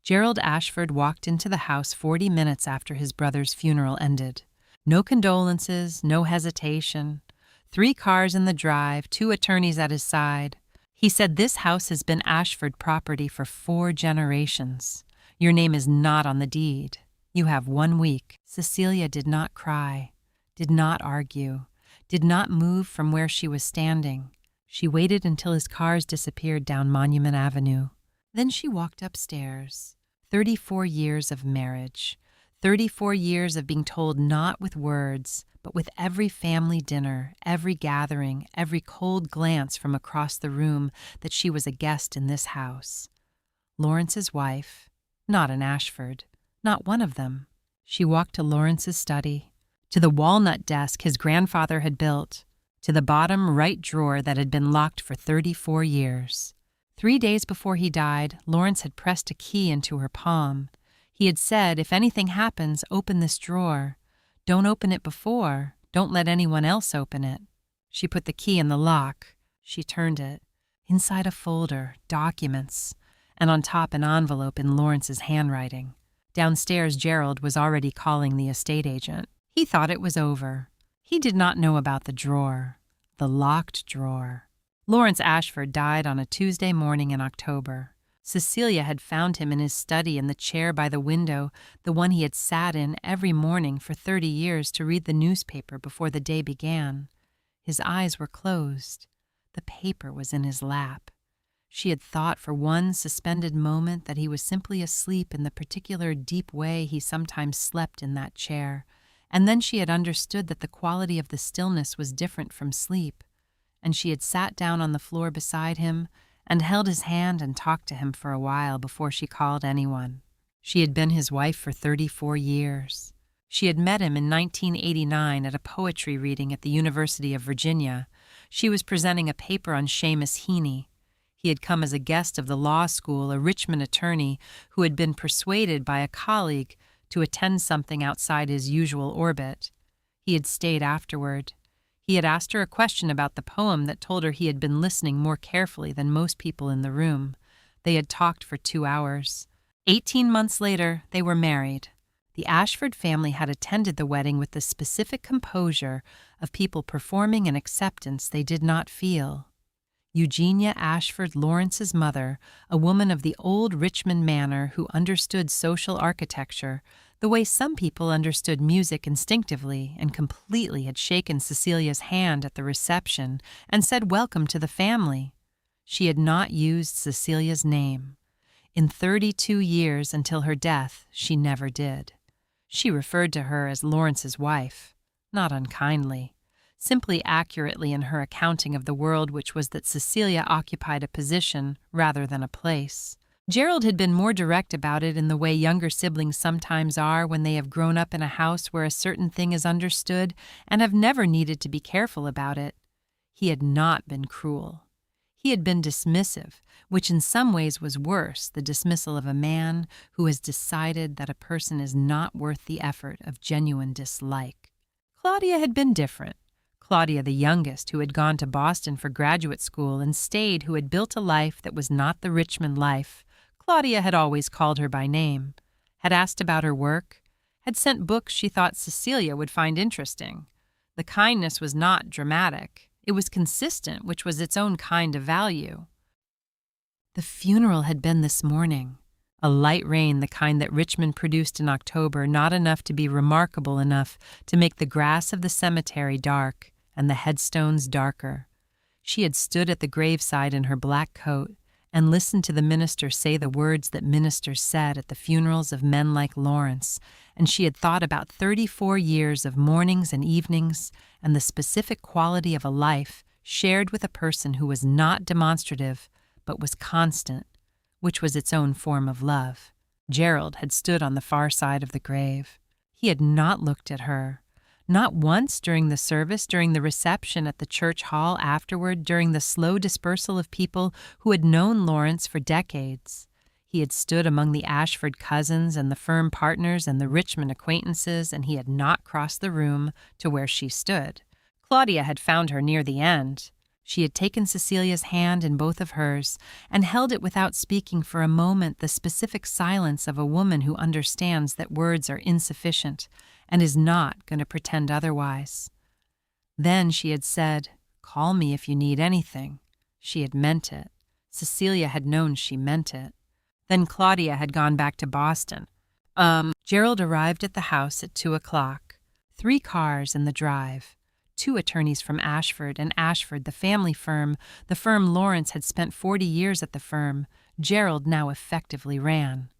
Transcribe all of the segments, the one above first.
Gerald Ashford walked into the house 40 minutes after his brother's funeral ended. No condolences, no hesitation. 3 cars in the drive, 2 attorneys at his side. He said, "This house has been Ashford property for 4 generations. Your name is not on the deed. You have 1 week." Cecilia did not cry, did not argue, did not move from where she was standing. She waited until his cars disappeared down Monument Avenue. Then she walked upstairs. 34 years of marriage. 34 years of being told not with words, but with every family dinner, every gathering, every cold glance from across the room that she was a guest in this house. Lawrence's wife, not an Ashford, not one of them. She walked to Lawrence's study, to the walnut desk his grandfather had built, to the bottom right drawer that had been locked for 34 years. 3 days before he died, Lawrence had pressed a key into her palm. He had said, "If anything happens, open this drawer. Don't open it before. Don't let anyone else open it." She put the key in the lock. She turned it. Inside a folder, documents, and on top an envelope in Lawrence's handwriting. Downstairs, Gerald was already calling the estate agent. He thought it was over. He did not know about the drawer, the locked drawer. Lawrence Ashford died on a Tuesday morning in October. Cecilia had found him in his study in the chair by the window, the one he had sat in every morning for 30 years to read the newspaper before the day began. His eyes were closed. The paper was in his lap. She had thought for one suspended moment that he was simply asleep in the particular deep way he sometimes slept in that chair, and then she had understood that the quality of the stillness was different from sleep, and she had sat down on the floor beside him and held his hand and talked to him for a while before she called anyone. She had been his wife for 34 years. She had met him in 1989 at a poetry reading at the University of Virginia. She was presenting a paper on Seamus Heaney. He had come as a guest of the law school, a Richmond attorney who had been persuaded by a colleague to attend something outside his usual orbit. He had stayed afterward. He had asked her a question about the poem that told her he had been listening more carefully than most people in the room. They had talked for 2 hours. 18 months later, they were married. The Ashford family had attended the wedding with the specific composure of people performing an acceptance they did not feel. Eugenia Ashford, Lawrence's mother, a woman of the old Richmond manner who understood social architecture the way some people understood music instinctively and completely, had shaken Cecilia's hand at the reception and said welcome to the family. She had not used Cecilia's name. In 32 years until her death, she never did. She referred to her as Lawrence's wife, not unkindly, simply accurately in her accounting of the world, which was that Cecilia occupied a position rather than a place. Gerald had been more direct about it in the way younger siblings sometimes are when they have grown up in a house where a certain thing is understood and have never needed to be careful about it. He had not been cruel. He had been dismissive, which in some ways was worse, the dismissal of a man who has decided that a person is not worth the effort of genuine dislike. Claudia had been different. Claudia, the youngest, who had gone to Boston for graduate school and stayed, who had built a life that was not the Richmond life. Claudia had always called her by name, had asked about her work, had sent books she thought Cecilia would find interesting. The kindness was not dramatic. It was consistent, which was its own kind of value. The funeral had been this morning. A light rain, the kind that Richmond produced in October, not enough to be remarkable enough to make the grass of the cemetery dark and the headstones darker. She had stood at the graveside in her black coat and listened to the minister say the words that ministers said at the funerals of men like Lawrence, and she had thought about 34 years of mornings and evenings and the specific quality of a life shared with a person who was not demonstrative but was constant, which was its own form of love. Gerald had stood on the far side of the grave. He had not looked at her. Not once during the service, during the reception at the church hall afterward, during the slow dispersal of people who had known Lawrence for decades. He had stood among the Ashford cousins and the firm partners and the Richmond acquaintances, and he had not crossed the room to where she stood. Claudia had found her near the end. She had taken Cecilia's hand in both of hers and held it without speaking for a moment, the specific silence of a woman who understands that words are insufficient and is not going to pretend otherwise. Then she had said, "Call me if you need anything." She had meant it. Cecilia had known she meant it. Then Claudia had gone back to Boston. Gerald arrived at the house at 2:00. 3 cars in the drive. 2 attorneys from Ashford and Ashford, the family firm, the firm Lawrence had spent 40 years at the firm, Gerald now effectively ran.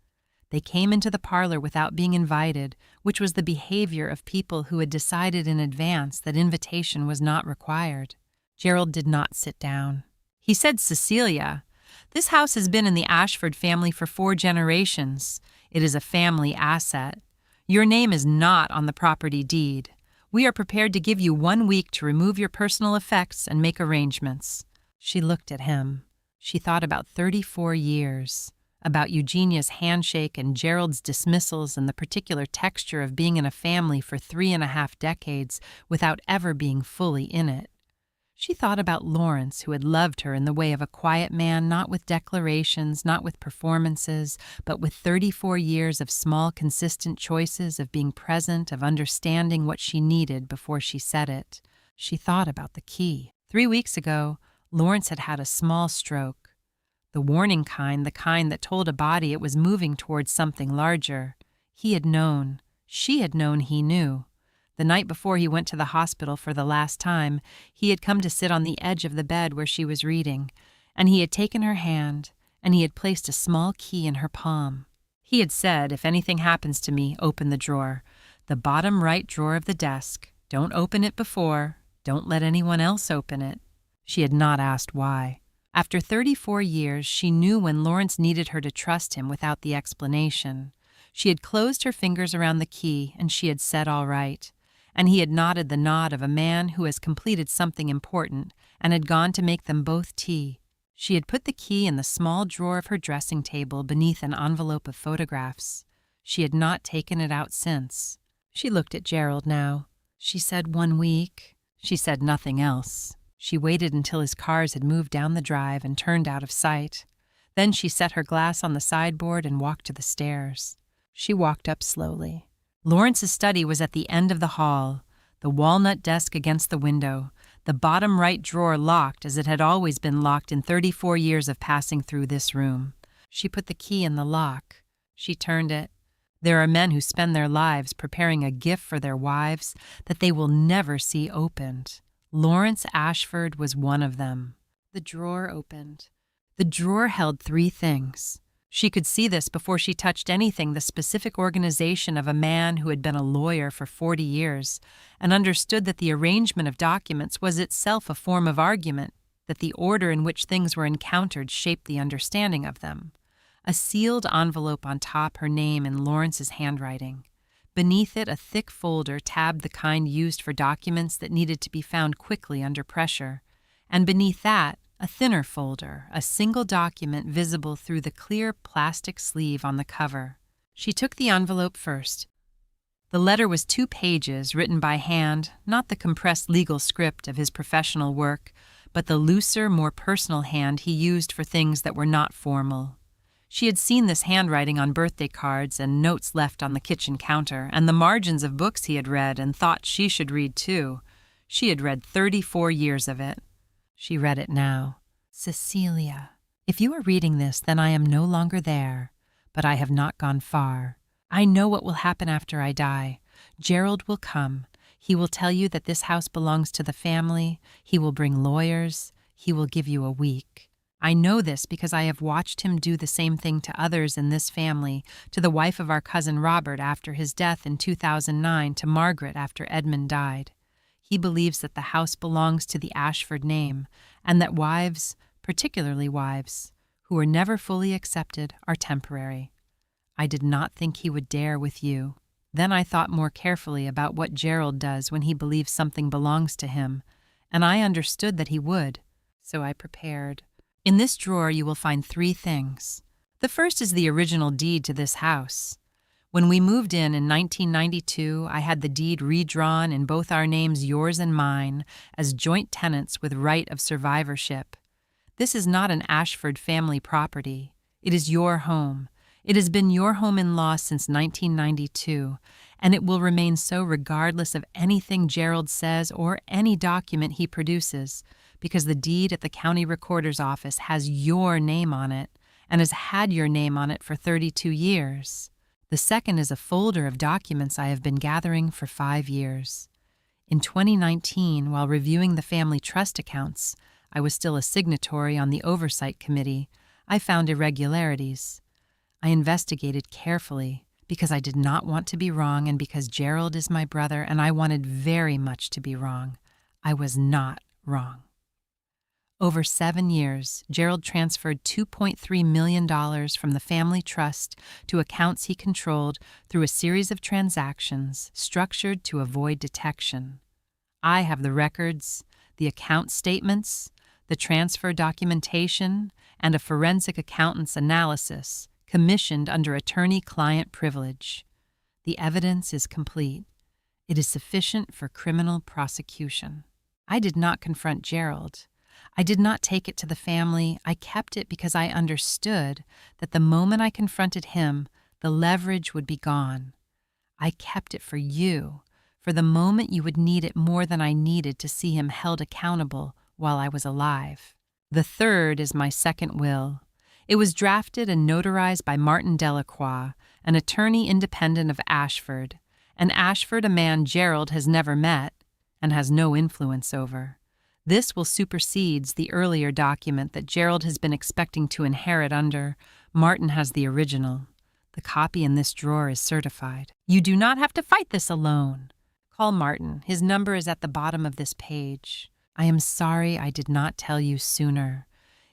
They came into the parlor without being invited, which was the behavior of people who had decided in advance that invitation was not required. Gerald did not sit down. He said, "Cecilia, this house has been in the Ashford family for 4 generations. It is a family asset. Your name is not on the property deed. We are prepared to give you 1 week to remove your personal effects and make arrangements." She looked at him. She thought about 34 years, about Eugenia's handshake and Gerald's dismissals and the particular texture of being in a family for 3.5 decades without ever being fully in it. She thought about Lawrence, who had loved her in the way of a quiet man, not with declarations, not with performances, but with 34 years of small, consistent choices, of being present, of understanding what she needed before she said it. She thought about the key. 3 weeks ago, Lawrence had had a small stroke. The warning kind, the kind that told a body it was moving towards something larger. He had known. She had known he knew. The night before he went to the hospital for the last time, he had come to sit on the edge of the bed where she was reading, and he had taken her hand, and he had placed a small key in her palm. He had said, "If anything happens to me, open the drawer. The bottom right drawer of the desk. Don't open it before. Don't let anyone else open it." She had not asked why. After 34 years, she knew when Lawrence needed her to trust him without the explanation. She had closed her fingers around the key, and she had said, "All right." And he had nodded the nod of a man who has completed something important and had gone to make them both tea. She had put the key in the small drawer of her dressing table beneath an envelope of photographs. She had not taken it out since. She looked at Gerald now. She said 1 week. She said nothing else. She waited until his cars had moved down the drive and turned out of sight. Then she set her glass on the sideboard and walked to the stairs. She walked up slowly. Lawrence's study was at the end of the hall, the walnut desk against the window, the bottom right drawer locked as it had always been locked in 34 years of passing through this room. She put the key in the lock. She turned it. There are men who spend their lives preparing a gift for their wives that they will never see opened. Lawrence Ashford was one of them. The drawer opened. The drawer held 3 things. She could see this before she touched anything, the specific organization of a man who had been a lawyer for 40 years and understood that the arrangement of documents was itself a form of argument, that the order in which things were encountered shaped the understanding of them. A sealed envelope on top, her name in Lawrence's handwriting. Beneath it, a thick folder tabbed the kind used for documents that needed to be found quickly under pressure. And beneath that, a thinner folder, a single document visible through the clear plastic sleeve on the cover. She took the envelope first. The letter was 2 pages, written by hand, not the compressed legal script of his professional work, but the looser, more personal hand he used for things that were not formal. She had seen this handwriting on birthday cards and notes left on the kitchen counter, and the margins of books he had read and thought she should read too. She had read 34 years of it. She read it now. "Cecilia, if you are reading this, then I am no longer there, but I have not gone far. I know what will happen after I die. Gerald will come. He will tell you that this house belongs to the family. He will bring lawyers. He will give you a week. I know this because I have watched him do the same thing to others in this family, to the wife of our cousin Robert after his death in 2009, to Margaret after Edmund died. He believes that the house belongs to the Ashford name, and that wives, particularly wives, who are never fully accepted, are temporary. I did not think he would dare with you. Then I thought more carefully about what Gerald does when he believes something belongs to him, and I understood that he would, so I prepared. In this drawer you will find 3 things. The first is the original deed to this house. When we moved in 1992, I had the deed redrawn in both our names, yours and mine, as joint tenants with right of survivorship. This is not an Ashford family property. It is your home. It has been your home-in-law since 1992, and it will remain so regardless of anything Gerald says or any document he produces, because the deed at the county recorder's office has your name on it and has had your name on it for 32 years. The second is a folder of documents I have been gathering for 5 years. In 2019, while reviewing the family trust accounts, I was still a signatory on the oversight committee, I found irregularities. I investigated carefully because I did not want to be wrong and because Gerald is my brother and I wanted very much to be wrong. I was not wrong. Over 7 years, Gerald transferred $2.3 million from the family trust to accounts he controlled through a series of transactions structured to avoid detection. I have the records, the account statements, the transfer documentation, and a forensic accountant's analysis commissioned under attorney-client privilege. The evidence is complete. It is sufficient for criminal prosecution. I did not confront Gerald. I did not take it to the family. I kept it because I understood that the moment I confronted him, the leverage would be gone. I kept it for you, for the moment you would need it more than I needed to see him held accountable while I was alive. The third is my second will. It was drafted and notarized by Martin Delacroix, an attorney independent of Ashford, and Ashford a man Gerald has never met and has no influence over. This will supersede the earlier document that Gerald has been expecting to inherit under. Martin has the original. The copy in this drawer is certified. You do not have to fight this alone. Call Martin. His number is at the bottom of this page. I am sorry I did not tell you sooner.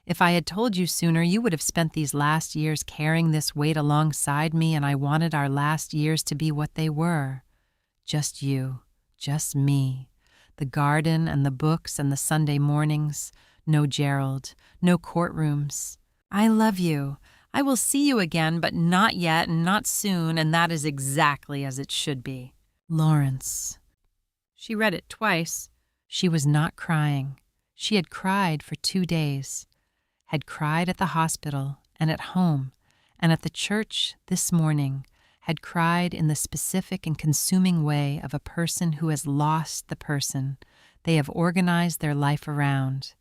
If I had told you sooner, you would have spent these last years carrying this weight alongside me, and I wanted our last years to be what they were. Just you, just me. The garden and the books and the Sunday mornings. No Gerald, no courtrooms. I love you. I will see you again, but not yet and not soon, and that is exactly as it should be. Lawrence. She read it twice. She was not crying. She had cried for 2 days. Had cried at the hospital and at home and at the church this morning. Had cried in the specific and consuming way of a person who has lost the person they have organized their life around.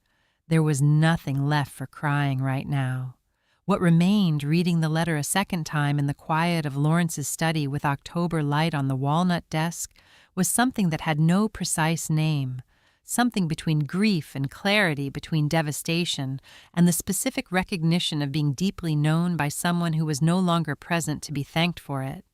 There was nothing left for crying right now. What remained, reading the letter a second time in the quiet of Lawrence's study with October light on the walnut desk, was something that had no precise name, something between grief and clarity, between devastation and the specific recognition of being deeply known by someone who was no longer present to be thanked for it.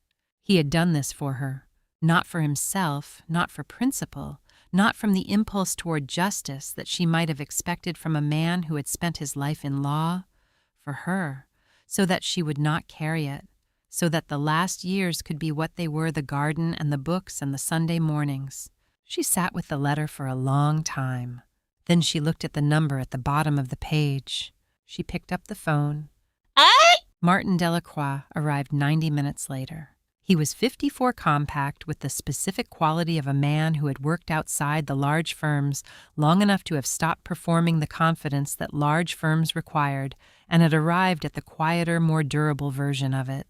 He had done this for her, not for himself, not for principle, not from the impulse toward justice that she might have expected from a man who had spent his life in law, for her, so that she would not carry it, so that the last years could be what they were, the garden and the books and the Sunday mornings. She sat with the letter for a long time. Then she looked at the number at the bottom of the page. She picked up the phone. Martin Delacroix arrived 90 minutes later. He was 54 compact, with the specific quality of a man who had worked outside the large firms long enough to have stopped performing the confidence that large firms required and had arrived at the quieter, more durable version of it.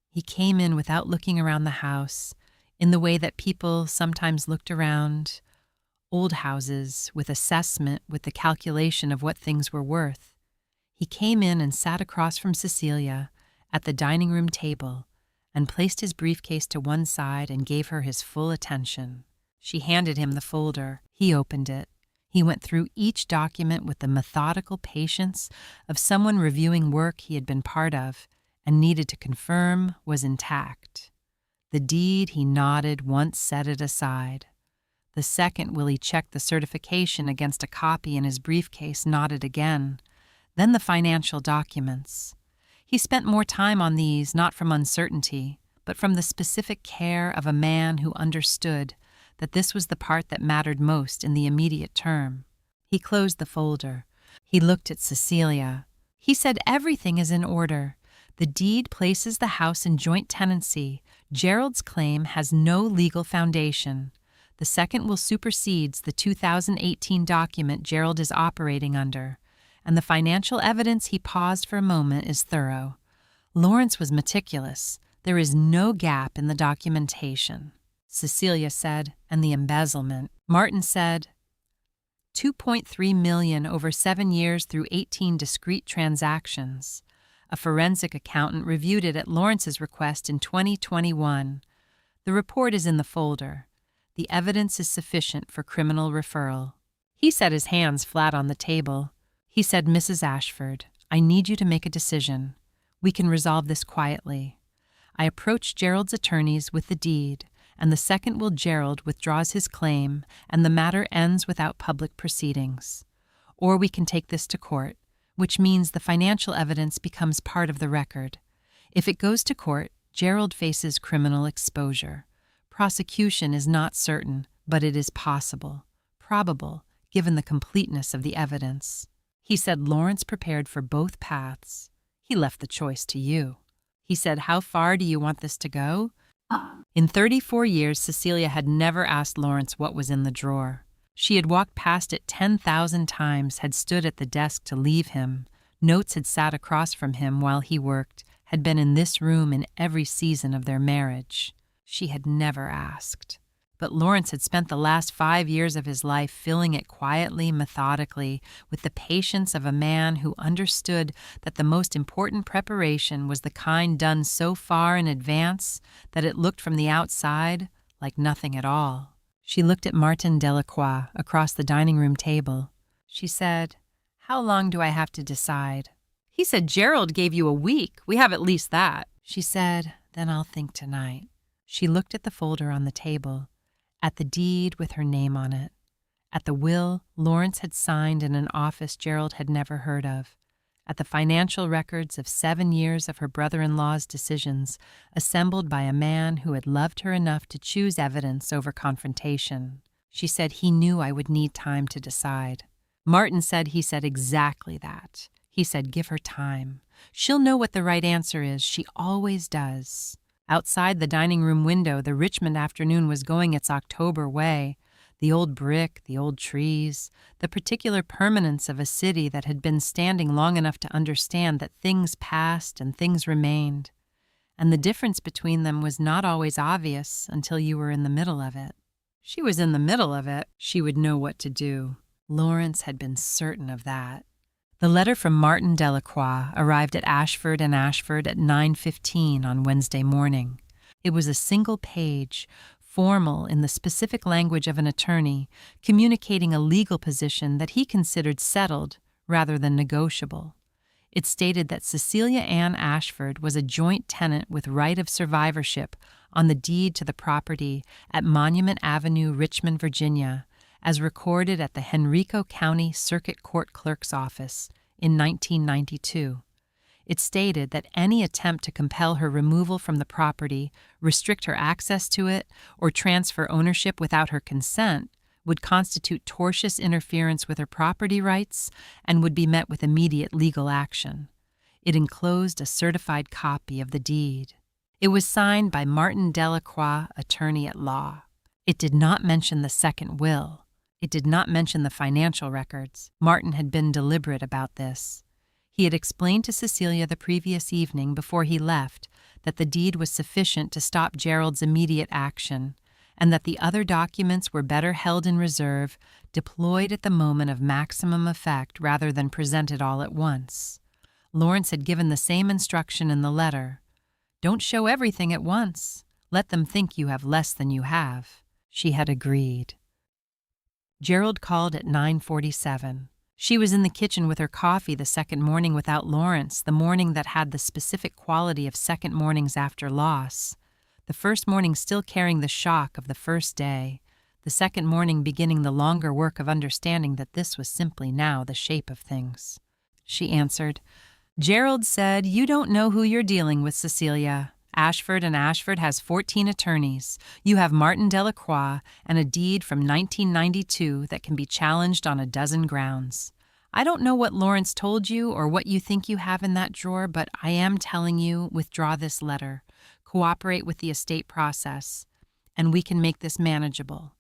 He came in without looking around the house, in the way that people sometimes looked around old houses with assessment, with the calculation of what things were worth. He came in and sat across from Cecilia at the dining room table and placed his briefcase to one side and gave her his full attention. She handed him the folder. He opened it. He went through each document with the methodical patience of someone reviewing work he had been part of and needed to confirm was intact. The deed, he nodded, once set it aside. The second, Willie checked the certification against a copy in his briefcase, nodded again. Then the financial documents. He spent more time on these, not from uncertainty, but from the specific care of a man who understood that this was the part that mattered most in the immediate term. He closed the folder. He looked at Cecilia. He said, "Everything is in order. The deed places the house in joint tenancy. Gerald's claim has no legal foundation. The second will supersedes the 2018 document Gerald is operating under, and the financial evidence he paused for a moment is thorough. Lawrence was meticulous. There is no gap in the documentation. Cecilia said, and the embezzlement. Martin said, $2.3 million over 7 years through 18 discrete transactions. A forensic accountant reviewed it at Lawrence's request in 2021. The report is in the folder. The evidence is sufficient for criminal referral. He set his hands flat on the table. He said, Mrs. Ashford, I need you to make a decision. We can resolve this quietly. I approached Gerald's attorneys with the deed, and the second will Gerald withdraws his claim, and the matter ends without public proceedings. Or we can take this to court, which means the financial evidence becomes part of the record. If it goes to court, Gerald faces criminal exposure. Prosecution is not certain, but it is possible, probable, given the completeness of the evidence. He said Lawrence prepared for both paths. He left the choice to you. He said, how far do you want this to go? In 34 years, Cecilia had never asked Lawrence what was in the drawer. She had walked past it 10,000 times, had stood at the desk to leave him. Notes had sat across from him while he worked, had been in this room in every season of their marriage. She had never asked. But Lawrence had spent the last 5 years of his life filling it quietly, methodically, with the patience of a man who understood that the most important preparation was the kind done so far in advance that it looked from the outside like nothing at all. She looked at Martin Delacroix across the dining room table. She said, how long do I have to decide? He said, Gerald gave you a week. We have at least that. She said, then I'll think tonight. She looked at the folder on the table, at the deed with her name on it, at the will Lawrence had signed in an office Gerald had never heard of, at the financial records of 7 years of her brother-in-law's decisions, assembled by a man who had loved her enough to choose evidence over confrontation. She said he knew I would need time to decide. Martin said he said exactly that. He said, give her time. She'll know what the right answer is. She always does. Outside the dining room window, the Richmond afternoon was going its October way. The old brick, the old trees, the particular permanence of a city that had been standing long enough to understand that things passed and things remained. And the difference between them was not always obvious until you were in the middle of it. She was in the middle of it. She would know what to do. Lawrence had been certain of that. The letter from Martin Delacroix arrived at Ashford and Ashford at 9:15 on Wednesday morning. It was a single page, formal in the specific language of an attorney, communicating a legal position that he considered settled rather than negotiable. It stated that Cecilia Ann Ashford was a joint tenant with right of survivorship on the deed to the property at Monument Avenue, Richmond, Virginia, as recorded at the Henrico County Circuit Court Clerk's Office in 1992. It stated that any attempt to compel her removal from the property, restrict her access to it, or transfer ownership without her consent would constitute tortious interference with her property rights and would be met with immediate legal action. It enclosed a certified copy of the deed. It was signed by Martin Delacroix, attorney at law. It did not mention the second will. It did not mention the financial records. Martin had been deliberate about this. He had explained to Cecilia the previous evening before he left that the deed was sufficient to stop Gerald's immediate action, and that the other documents were better held in reserve, deployed at the moment of maximum effect rather than presented all at once. Lawrence had given the same instruction in the letter. Don't show everything at once. Let them think you have less than you have. She had agreed. Gerald called at 9:47. She was in the kitchen with her coffee the second morning without Lawrence, the morning that had the specific quality of second mornings after loss. The first morning still carrying the shock of the first day, the second morning beginning the longer work of understanding that this was simply now the shape of things. She answered, Gerald said, you don't know who you're dealing with, Cecilia. Ashford and Ashford has 14 attorneys. You have Martin Delacroix and a deed from 1992 that can be challenged on a dozen grounds. I don't know what Lawrence told you or what you think you have in that drawer, but I am telling you, withdraw this letter. Cooperate with the estate process, and we can make this manageable.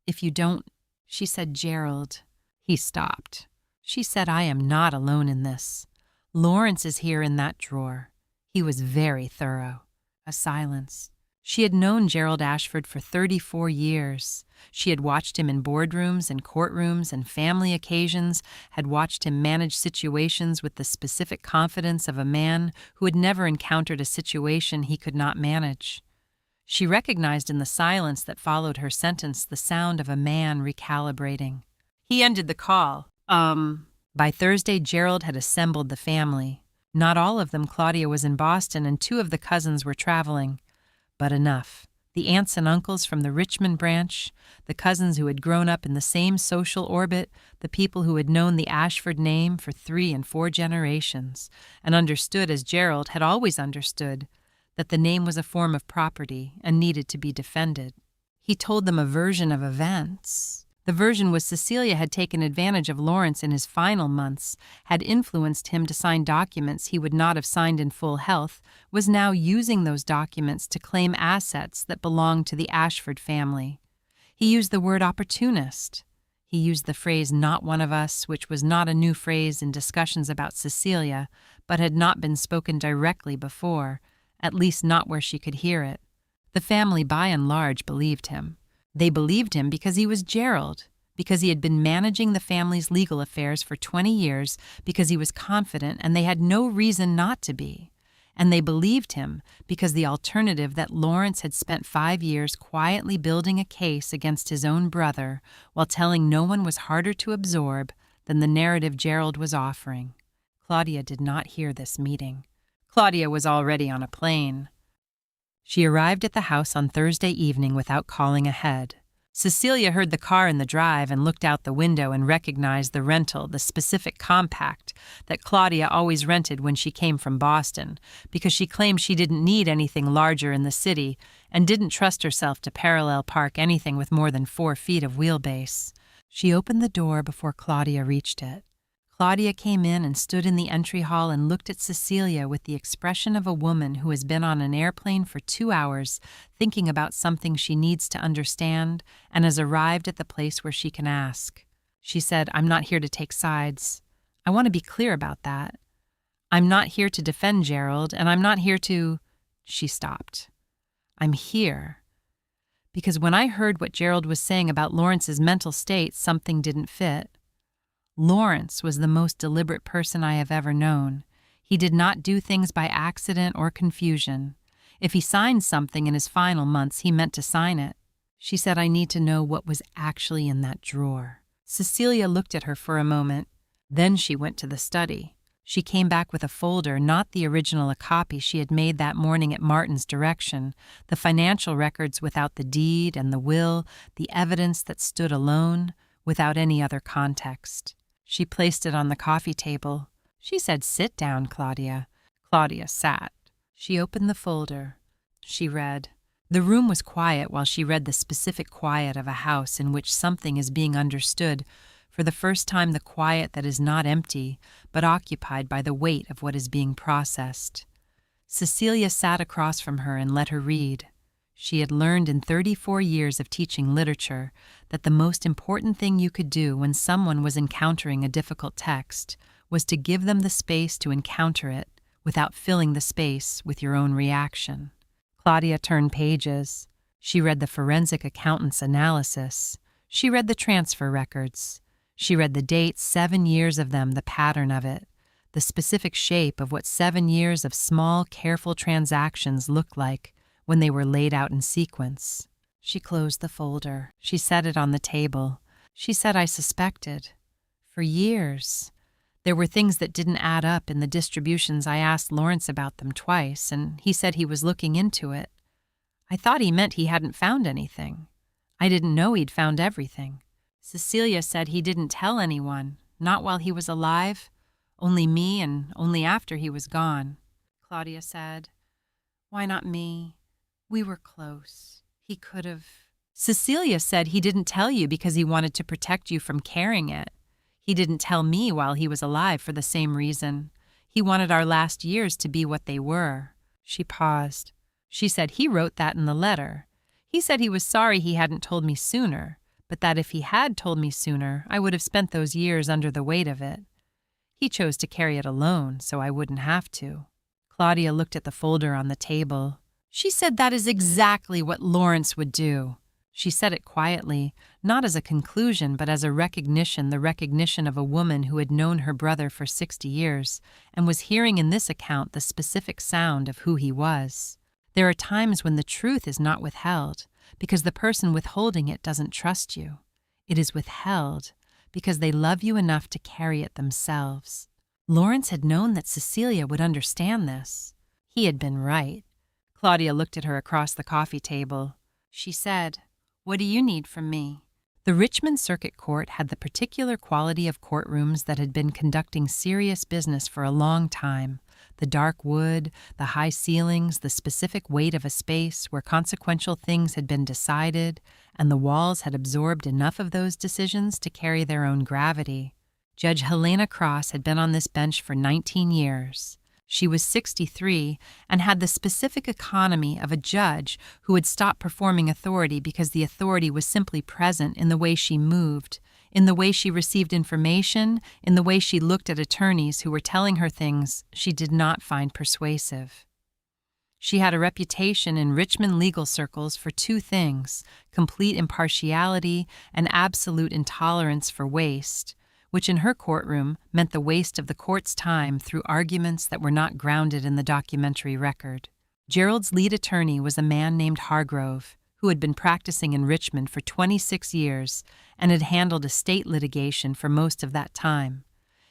If you don't, she said, Gerald. He stopped. She said, I am not alone in this. Lawrence is here in that drawer. He was very thorough. A silence. She had known Gerald Ashford for 34 years. She had watched him in boardrooms and courtrooms and family occasions, had watched him manage situations with the specific confidence of a man who had never encountered a situation he could not manage. She recognized in the silence that followed her sentence the sound of a man recalibrating. He ended the call. By Thursday, Gerald had assembled the family. Not all of them. Claudia was in Boston, and 2 of the cousins were traveling. But enough. The aunts and uncles from the Richmond branch, the cousins who had grown up in the same social orbit, the people who had known the Ashford name for 3 and 4 generations, and understood, as Gerald had always understood, that the name was a form of property and needed to be defended. He told them a version of events. The version was Cecilia had taken advantage of Lawrence in his final months, had influenced him to sign documents he would not have signed in full health, was now using those documents to claim assets that belonged to the Ashford family. He used the word opportunist. He used the phrase not one of us, which was not a new phrase in discussions about Cecilia, but had not been spoken directly before, at least not where she could hear it. The family by and large believed him. They believed him because he was Gerald, because he had been managing the family's legal affairs for 20 years, because he was confident and they had no reason not to be. And they believed him because the alternative that Lawrence had spent 5 years quietly building a case against his own brother while telling no one was harder to absorb than the narrative Gerald was offering. Claudia did not hear this meeting. Claudia was already on a plane. She arrived at the house on Thursday evening without calling ahead. Cecilia heard the car in the drive and looked out the window and recognized the rental, the specific compact, that Claudia always rented when she came from Boston, because she claimed she didn't need anything larger in the city and didn't trust herself to parallel park anything with more than 4 feet of wheelbase. She opened the door before Claudia reached it. Claudia came in and stood in the entry hall and looked at Cecilia with the expression of a woman who has been on an airplane for 2 hours thinking about something she needs to understand and has arrived at the place where she can ask. She said, I'm not here to take sides. I want to be clear about that. I'm not here to defend Gerald, and I'm not here to... She stopped. I'm here because when I heard what Gerald was saying about Lawrence's mental state, something didn't fit. Lawrence was the most deliberate person I have ever known. He did not do things by accident or confusion. If he signed something in his final months, he meant to sign it. She said, I need to know what was actually in that drawer. Cecilia looked at her for a moment. Then she went to the study. She came back with a folder, not the original, a copy she had made that morning at Martin's direction, the financial records without the deed and the will, the evidence that stood alone, without any other context. She placed it on the coffee table. She said, sit down, Claudia. Claudia sat. She opened the folder. She read. The room was quiet while she read the specific quiet of a house in which something is being understood, for the first time the quiet that is not empty, but occupied by the weight of what is being processed. Cecilia sat across from her and let her read. She had learned in 34 years of teaching literature that the most important thing you could do when someone was encountering a difficult text was to give them the space to encounter it without filling the space with your own reaction. Claudia turned pages. She read the forensic accountant's analysis. She read the transfer records. She read the dates, 7 years of them, the pattern of it, the specific shape of what 7 years of small, careful transactions looked like when they were laid out in sequence. She closed the folder. She set it on the table. She said, I suspected. For years. There were things that didn't add up in the distributions. I asked Lawrence about them twice, and he said he was looking into it. I thought he meant he hadn't found anything. I didn't know he'd found everything. Cecilia said he didn't tell anyone, not while he was alive, only me and only after he was gone. Claudia said, why not me? We were close. He could have... Cecilia said he didn't tell you because he wanted to protect you from carrying it. He didn't tell me while he was alive for the same reason. He wanted our last years to be what they were." She paused. She said he wrote that in the letter. He said he was sorry he hadn't told me sooner, but that if he had told me sooner, I would have spent those years under the weight of it. He chose to carry it alone, so I wouldn't have to. Claudia looked at the folder on the table. She said that is exactly what Lawrence would do. She said it quietly, not as a conclusion, but as a recognition, the recognition of a woman who had known her brother for 60 years and was hearing in this account the specific sound of who he was. There are times when the truth is not withheld because the person withholding it doesn't trust you. It is withheld because they love you enough to carry it themselves. Lawrence had known that Cecilia would understand this. He had been right. Claudia looked at her across the coffee table. She said, "What do you need from me?" The Richmond Circuit Court had the particular quality of courtrooms that had been conducting serious business for a long time. The dark wood, the high ceilings, the specific weight of a space where consequential things had been decided, and the walls had absorbed enough of those decisions to carry their own gravity. Judge Helena Cross had been on this bench for 19 years. She was 63 and had the specific economy of a judge who had stopped performing authority because the authority was simply present in the way she moved, in the way she received information, in the way she looked at attorneys who were telling her things she did not find persuasive. She had a reputation in Richmond legal circles for two things: complete impartiality and absolute intolerance for waste, which in her courtroom meant the waste of the court's time through arguments that were not grounded in the documentary record. Gerald's lead attorney was a man named Hargrove, who had been practicing in Richmond for 26 years and had handled estate litigation for most of that time.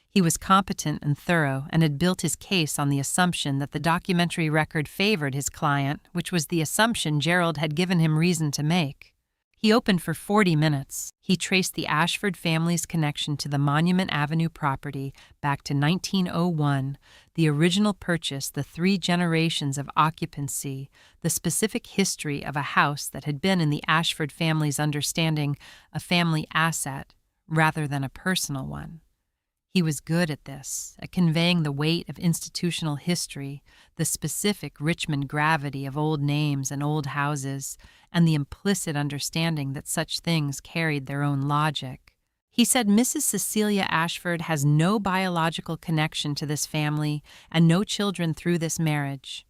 He was competent and thorough and had built his case on the assumption that the documentary record favored his client, which was the assumption Gerald had given him reason to make. He opened for 40 minutes. He traced the Ashford family's connection to the Monument Avenue property back to 1901, the original purchase, the 3 generations of occupancy, the specific history of a house that had been in the Ashford family's understanding a family asset rather than a personal one. He was good at this, at conveying the weight of institutional history, the specific Richmond gravity of old names and old houses, and the implicit understanding that such things carried their own logic. He said Mrs. Cecilia Ashford has no biological connection to this family and no children through this marriage.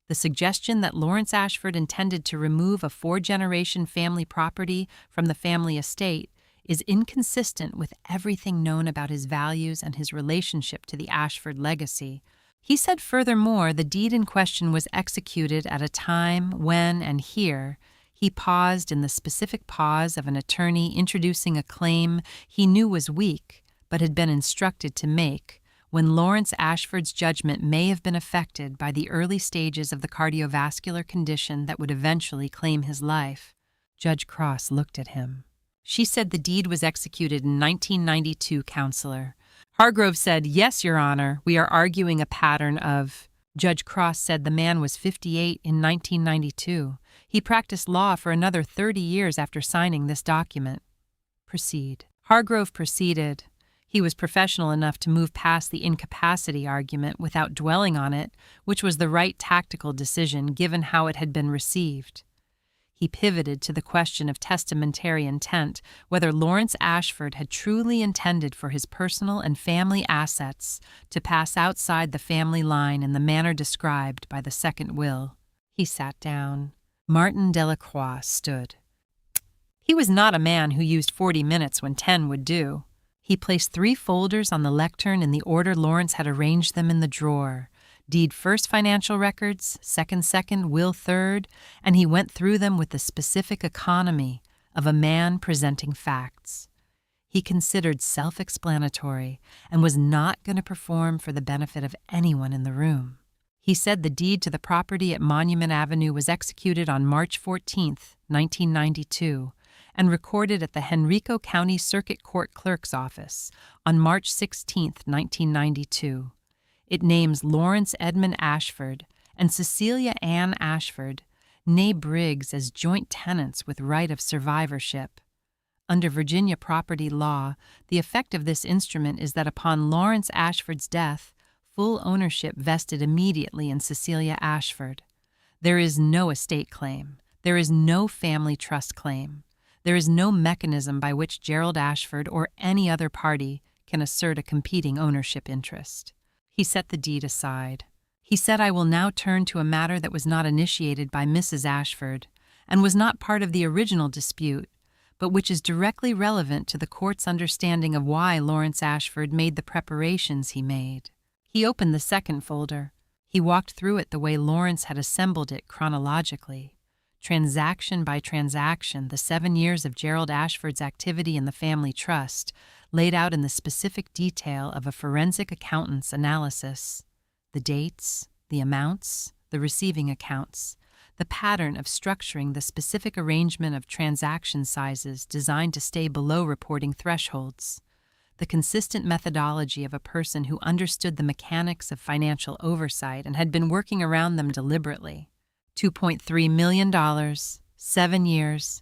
The suggestion that Lawrence Ashford intended to remove a 4-generation family property from the family estate is inconsistent with everything known about his values and his relationship to the Ashford legacy. He said furthermore the deed in question was executed at a time when, and here, he paused in the specific pause of an attorney introducing a claim he knew was weak but had been instructed to make, when Lawrence Ashford's judgment may have been affected by the early stages of the cardiovascular condition that would eventually claim his life. Judge Cross looked at him. She said the deed was executed in 1992, Counselor. Hargrove said, "Yes, Your Honor, we are arguing a pattern of..." Judge Cross said the man was 58 in 1992. He practiced law for another 30 years after signing this document. Proceed. Hargrove proceeded. He was professional enough to move past the incapacity argument without dwelling on it, which was the right tactical decision given how it had been received. He pivoted to the question of testamentary intent, whether Lawrence Ashford had truly intended for his personal and family assets to pass outside the family line in the manner described by the second will. He sat down. Martin Delacroix stood. He was not a man who used 40 minutes when 10 would do. He placed 3 folders on the lectern in the order Lawrence had arranged them in the drawer. Deed first, financial records, second, will third, and he went through them with the specific economy of a man presenting facts. He considered self-explanatory and was not going to perform for the benefit of anyone in the room. He said the deed to the property at Monument Avenue was executed on March 14, 1992, and recorded at the Henrico County Circuit Court Clerk's Office on March 16, 1992. It names Lawrence Edmund Ashford and Cecilia Ann Ashford, née Briggs, as joint tenants with right of survivorship. Under Virginia property law, the effect of this instrument is that upon Lawrence Ashford's death, full ownership vested immediately in Cecilia Ashford. There is no estate claim. There is no family trust claim. There is no mechanism by which Gerald Ashford or any other party can assert a competing ownership interest. He set the deed aside. He said, "I will now turn to a matter that was not initiated by Mrs. Ashford and was not part of the original dispute, but which is directly relevant to the court's understanding of why Lawrence Ashford made the preparations he made." He opened the second folder. He walked through it the way Lawrence had assembled it chronologically. Transaction by transaction, the 7 years of Gerald Ashford's activity in the family trust, laid out in the specific detail of a forensic accountant's analysis. The dates, the amounts, the receiving accounts, the pattern of structuring the specific arrangement of transaction sizes designed to stay below reporting thresholds, the consistent methodology of a person who understood the mechanics of financial oversight and had been working around them deliberately. $2.3 million, 7 years,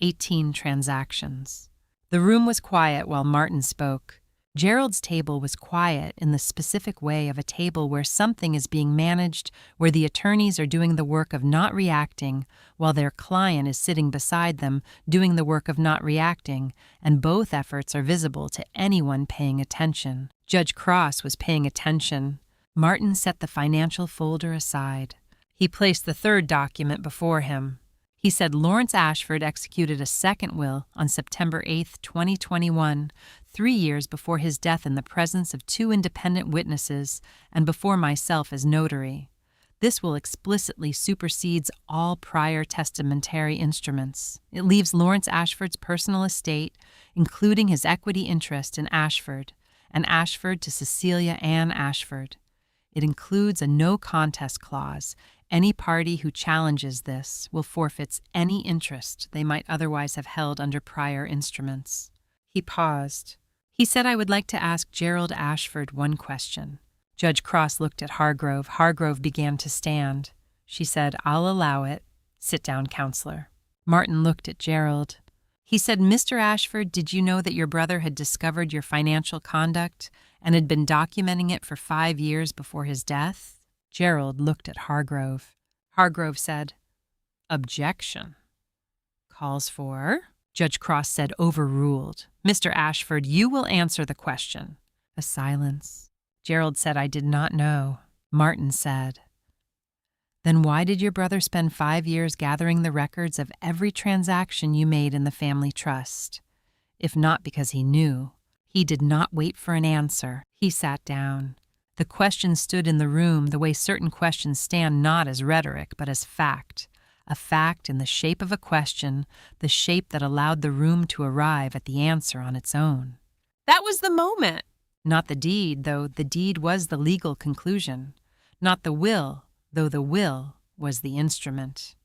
18 transactions. The room was quiet while Martin spoke. Gerald's table was quiet in the specific way of a table where something is being managed, where the attorneys are doing the work of not reacting, while their client is sitting beside them doing the work of not reacting, and both efforts are visible to anyone paying attention. Judge Cross was paying attention. Martin set the financial folder aside. He placed the third document before him. He said Lawrence Ashford executed a second will on September 8, 2021, 3 years before his death in the presence of 2 independent witnesses and before myself as notary. This will explicitly supersedes all prior testamentary instruments. It leaves Lawrence Ashford's personal estate, including his equity interest in Ashford, and Ashford to Cecilia Ann Ashford. It includes a no contest clause. Any party who challenges this will forfeit any interest they might otherwise have held under prior instruments. He paused. He said, "I would like to ask Gerald Ashford one question." Judge Cross looked at Hargrove. Hargrove began to stand. She said, "I'll allow it. Sit down, counselor." Martin looked at Gerald. He said, "Mr. Ashford, did you know that your brother had discovered your financial conduct and had been documenting it for 5 years before his death?" Gerald looked at Hargrove. Hargrove said, "Objection." "Calls for?" Judge Cross said, "Overruled. Mr. Ashford, you will answer the question." A silence. Gerald said, "I did not know." Martin said, "Then why did your brother spend 5 years gathering the records of every transaction you made in the family trust? If not because he knew." He did not wait for an answer. He sat down. The question stood in the room the way certain questions stand, not as rhetoric, but as fact. A fact in the shape of a question, the shape that allowed the room to arrive at the answer on its own. That was the moment. Not the deed, though the deed was the legal conclusion. Not the will, though the will was the instrument.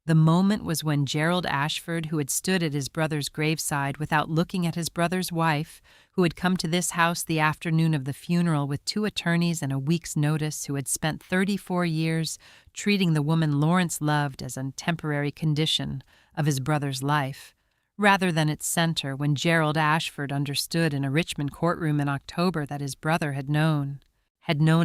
The moment was when Gerald Ashford, who had stood at his brother's graveside without looking at his brother's wife, who had come to this house the afternoon of the funeral with 2 attorneys and a week's notice, who had spent 34 years treating the woman Lawrence loved as a temporary condition of his brother's life, rather than its center, when Gerald Ashford understood in a Richmond courtroom in October that his brother had known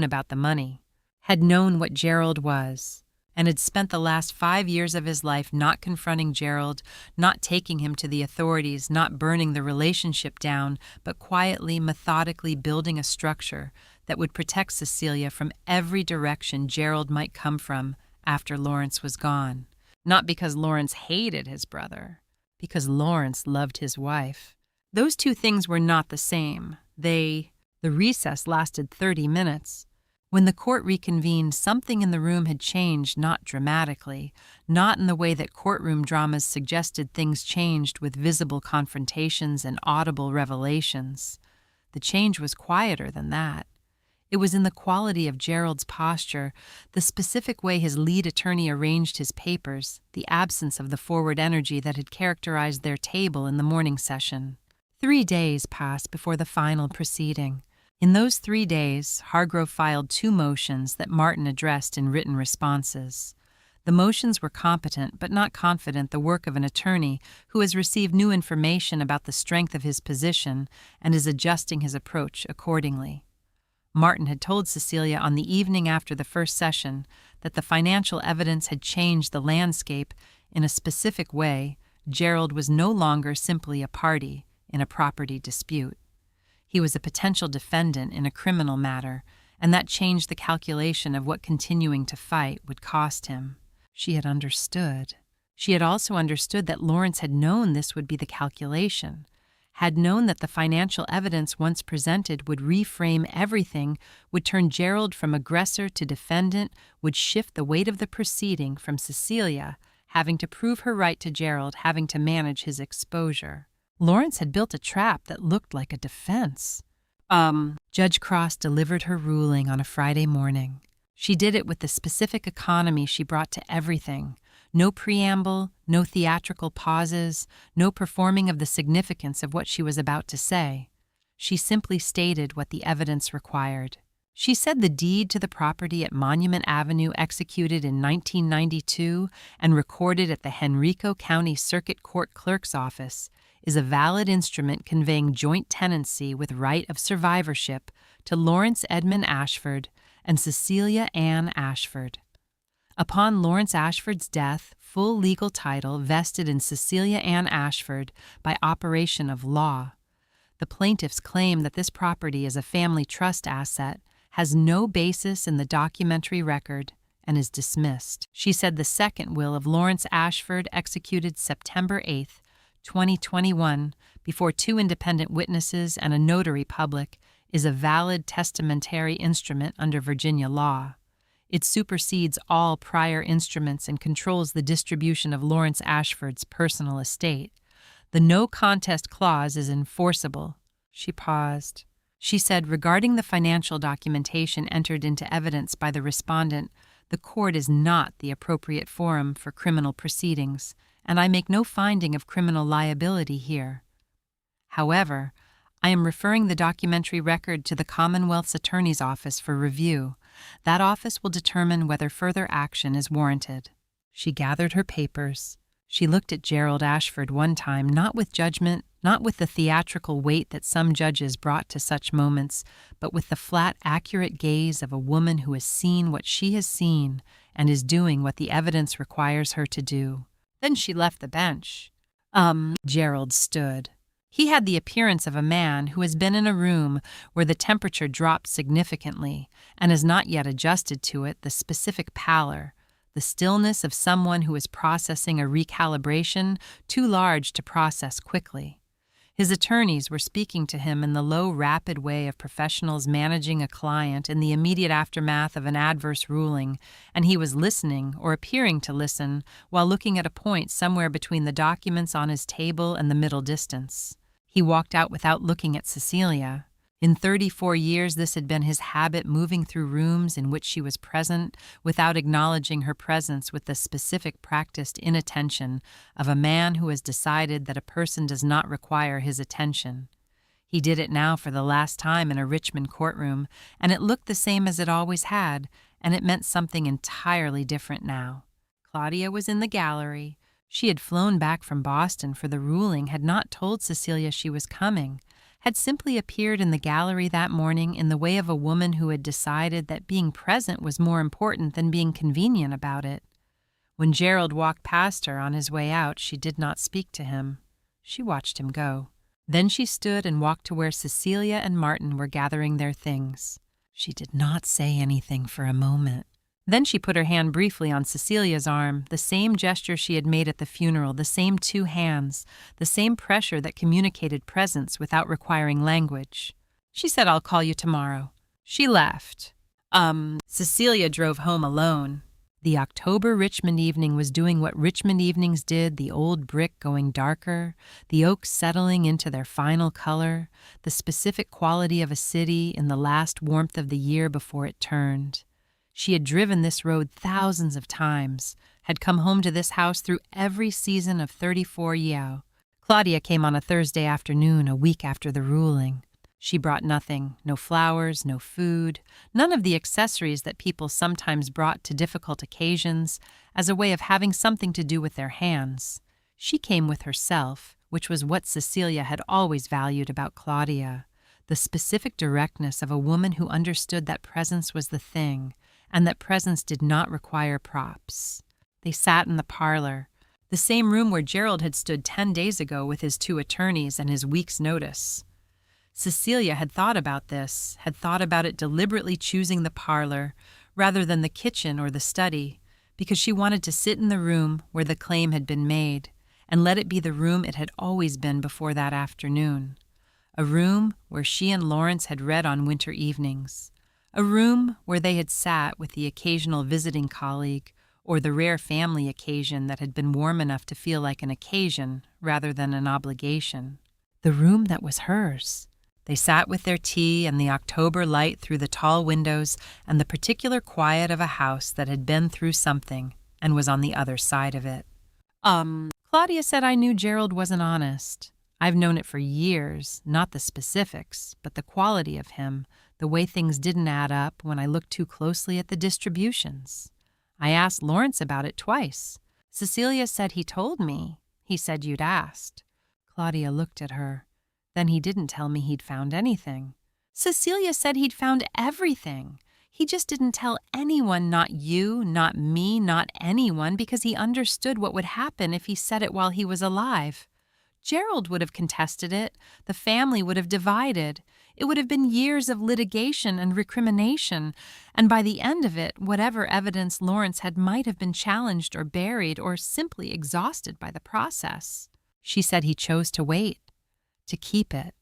about the money, had known what Gerald was, and had spent the last 5 years of his life not confronting Gerald, not taking him to the authorities, not burning the relationship down, but quietly, methodically building a structure that would protect Cecilia from every direction Gerald might come from after Lawrence was gone. Not because Lawrence hated his brother, because Lawrence loved his wife. Those 2 things were not the same. The recess lasted 30 minutes. When the court reconvened, something in the room had changed, not dramatically, not in the way that courtroom dramas suggested things changed with visible confrontations and audible revelations. The change was quieter than that. It was in the quality of Gerald's posture, the specific way his lead attorney arranged his papers, the absence of the forward energy that had characterized their table in the morning session. 3 days passed before the final proceeding. In those 3 days, Hargrove filed 2 motions that Martin addressed in written responses. The motions were competent but not confident, the work of an attorney who has received new information about the strength of his position and is adjusting his approach accordingly. Martin had told Cecilia on the evening after the first session that the financial evidence had changed the landscape in a specific way. Gerald was no longer simply a party in a property dispute. He was a potential defendant in a criminal matter, and that changed the calculation of what continuing to fight would cost him. She had understood. She had also understood that Lawrence had known this would be the calculation, had known that the financial evidence once presented would reframe everything, would turn Gerald from aggressor to defendant, would shift the weight of the proceeding from Cecilia, having to prove her right to Gerald, having to manage his exposure. Lawrence had built a trap that looked like a defense. Judge Cross delivered her ruling on a Friday morning. She did it with the specific economy she brought to everything. No preamble, no theatrical pauses, no performing of the significance of what she was about to say. She simply stated what the evidence required. She said the deed to the property at Monument Avenue, executed in 1992 and recorded at the Henrico County Circuit Court Clerk's Office, is a valid instrument conveying joint tenancy with right of survivorship to Lawrence Edmund Ashford and Cecilia Ann Ashford. Upon Lawrence Ashford's death, full legal title vested in Cecilia Ann Ashford by operation of law. The plaintiffs claim that this property is a family trust asset, has no basis in the documentary record, and is dismissed. She said the second will of Lawrence Ashford, executed September 8, 2021, before two independent witnesses and a notary public, is a valid testamentary instrument under Virginia law. It supersedes all prior instruments and controls the distribution of Lawrence Ashford's personal estate. The no contest clause is enforceable. She paused. She said, regarding the financial documentation entered into evidence by the respondent, the court is not the appropriate forum for criminal proceedings, and I make no finding of criminal liability here. However, I am referring the documentary record to the Commonwealth's Attorney's Office for review. That office will determine whether further action is warranted. She gathered her papers. She looked at Gerald Ashford one time, not with judgment, not with the theatrical weight that some judges brought to such moments, but with the flat, accurate gaze of a woman who has seen what she has seen and is doing what the evidence requires her to do. Then she left the bench. Gerald stood. He had the appearance of a man who has been in a room where the temperature dropped significantly and has not yet adjusted to it, the specific pallor, the stillness of someone who is processing a recalibration too large to process quickly. His attorneys were speaking to him in the low, rapid way of professionals managing a client in the immediate aftermath of an adverse ruling, and he was listening, or appearing to listen, while looking at a point somewhere between the documents on his table and the middle distance. He walked out without looking at Cecilia. In 34 years, this had been his habit, moving through rooms in which she was present without acknowledging her presence, with the specific practiced inattention of a man who has decided that a person does not require his attention. He did it now for the last time in a Richmond courtroom, and it looked the same as it always had, and it meant something entirely different now. Claudia was in the gallery. She had flown back from Boston for the ruling, had not told Cecilia she was coming, had simply appeared in the gallery that morning in the way of a woman who had decided that being present was more important than being convenient about it. When Gerald walked past her on his way out, she did not speak to him. She watched him go. Then she stood and walked to where Cecilia and Martin were gathering their things. She did not say anything for a moment. Then she put her hand briefly on Cecilia's arm, the same gesture she had made at the funeral, the same two hands, the same pressure that communicated presence without requiring language. She said, "I'll call you tomorrow." She left. Cecilia drove home alone. The October Richmond evening was doing what Richmond evenings did, the old brick going darker, the oaks settling into their final color, the specific quality of a city in the last warmth of the year before it turned. She had driven this road thousands of times, had come home to this house through every season of 34 years. Claudia came on a Thursday afternoon, a week after the ruling. She brought nothing, no flowers, no food, none of the accessories that people sometimes brought to difficult occasions as a way of having something to do with their hands. She came with herself, which was what Cecilia had always valued about Claudia, the specific directness of a woman who understood that presence was the thing, and that presence did not require props. They sat in the parlor, the same room where Gerald had stood 10 days ago with his 2 attorneys and his week's notice. Cecilia had thought about this, had thought about it deliberately choosing the parlor rather than the kitchen or the study, because she wanted to sit in the room where the claim had been made and let it be the room it had always been before that afternoon. A room where she and Lawrence had read on winter evenings. A room where they had sat with the occasional visiting colleague or the rare family occasion that had been warm enough to feel like an occasion rather than an obligation. The room that was hers. They sat with their tea and the October light through the tall windows and the particular quiet of a house that had been through something and was on the other side of it. Claudia said I knew Gerald wasn't honest. I've known it for years, not the specifics, but the quality of him, the way things didn't add up when I looked too closely at the distributions. I asked Lawrence about it twice. Cecilia said he told me. He said you'd asked. Claudia looked at her. Then he didn't tell me he'd found anything. Cecilia said he'd found everything. He just didn't tell anyone, not you, not me, not anyone, because he understood what would happen if he said it while he was alive. Gerald would have contested it. The family would have divided. It would have been years of litigation and recrimination, and by the end of it, whatever evidence Lawrence had might have been challenged or buried or simply exhausted by the process. She said he chose to wait, to keep it,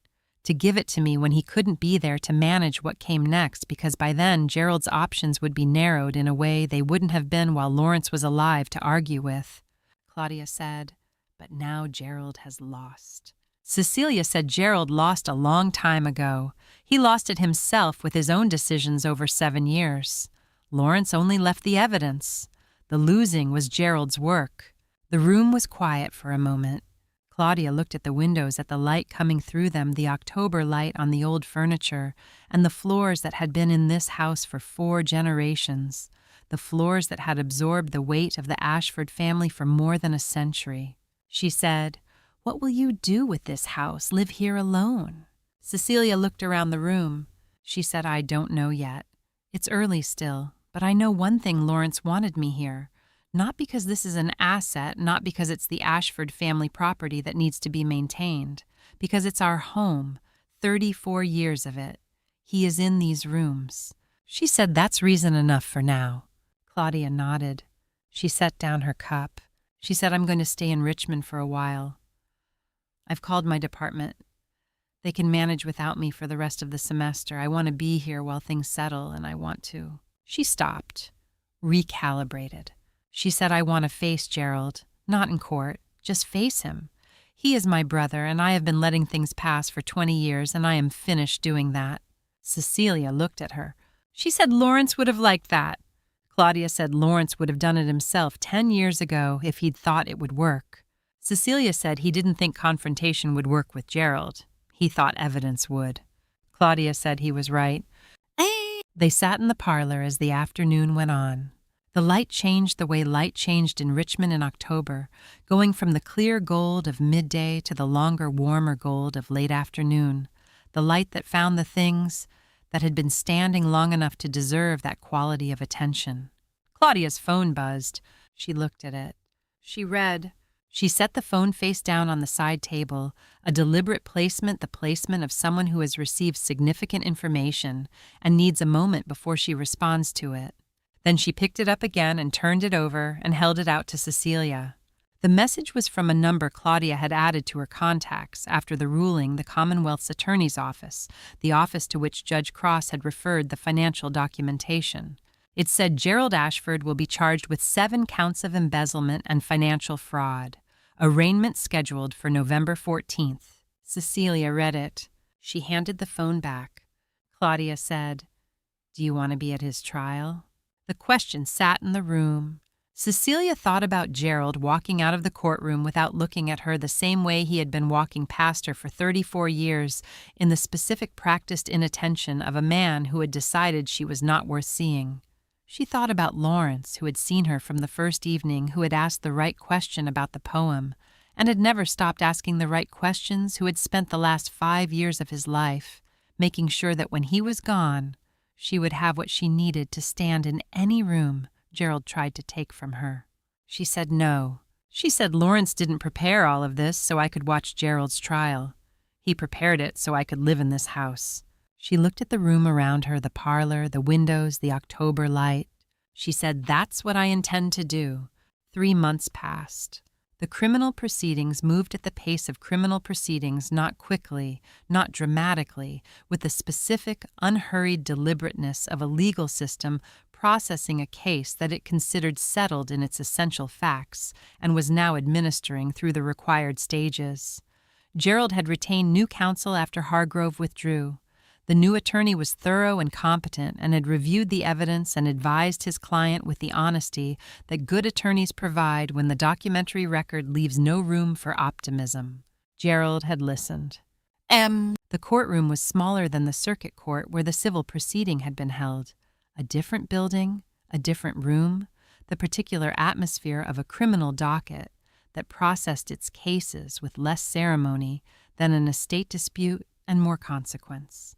to give it to me when he couldn't be there to manage what came next, because by then Gerald's options would be narrowed in a way they wouldn't have been while Lawrence was alive to argue with. Claudia said, but now Gerald has lost. Cecilia said Gerald lost a long time ago. He lost it himself with his own decisions over 7 years. Lawrence only left the evidence. The losing was Gerald's work. The room was quiet for a moment. Claudia looked at the windows at the light coming through them, the October light on the old furniture, and the floors that had been in this house for 4 generations, the floors that had absorbed the weight of the Ashford family for more than a century. She said, "What will you do with this house? Live here alone?" Cecilia looked around the room. She said, "I don't know yet. It's early still, but I know one thing Lawrence wanted me here. Not because this is an asset, not because it's the Ashford family property that needs to be maintained, because it's our home, 34 years of it. He is in these rooms." She said, "That's reason enough for now." Claudia nodded. She set down her cup. She said, "I'm going to stay in Richmond for a while. I've called my department. They can manage without me for the rest of the semester. I want to be here while things settle, and I want to." She stopped, recalibrated. She said, "I want to face Gerald, not in court, just face him. He is my brother, and I have been letting things pass for 20 years, and I am finished doing that." Cecilia looked at her. She said Lawrence would have liked that. Claudia said Lawrence would have done it himself 10 years ago if he'd thought it would work. Cecilia said he didn't think confrontation would work with Gerald. He thought evidence would. Claudia said he was right. They sat in the parlor as the afternoon went on. The light changed the way light changed in Richmond in October, going from the clear gold of midday to the longer, warmer gold of late afternoon, the light that found the things that had been standing long enough to deserve that quality of attention. Claudia's phone buzzed. She looked at it. She read. She set the phone face down on the side table, a deliberate placement, the placement of someone who has received significant information and needs a moment before she responds to it. Then she picked it up again and turned it over and held it out to Cecilia. The message was from a number Claudia had added to her contacts after the ruling, the Commonwealth's Attorney's Office, the office to which Judge Cross had referred the financial documentation. It said Gerald Ashford will be charged with 7 counts of embezzlement and financial fraud. Arraignment scheduled for November 14th. Cecilia read it. She handed the phone back. Claudia said, "Do you want to be at his trial?" The question sat in the room. Cecilia thought about Gerald walking out of the courtroom without looking at her the same way he had been walking past her for 34 years in the specific practiced inattention of a man who had decided she was not worth seeing. She thought about Lawrence, who had seen her from the first evening, who had asked the right question about the poem, and had never stopped asking the right questions, who had spent the last 5 years of his life making sure that when he was gone, she would have what she needed to stand in any room Gerald tried to take from her. She said no. She said Lawrence didn't prepare all of this so I could watch Gerald's trial. He prepared it so I could live in this house. She looked at the room around her, the parlor, the windows, the October light. She said, that's what I intend to do. 3 months passed. The criminal proceedings moved at the pace of criminal proceedings, not quickly, not dramatically, with the specific, unhurried deliberateness of a legal system processing a case that it considered settled in its essential facts and was now administering through the required stages. Gerald had retained new counsel after Hargrove withdrew. The new attorney was thorough and competent and had reviewed the evidence and advised his client with the honesty that good attorneys provide when the documentary record leaves no room for optimism. Gerald had listened. The courtroom was smaller than the circuit court where the civil proceeding had been held. A different building, a different room, the particular atmosphere of a criminal docket that processed its cases with less ceremony than an estate dispute and more consequence.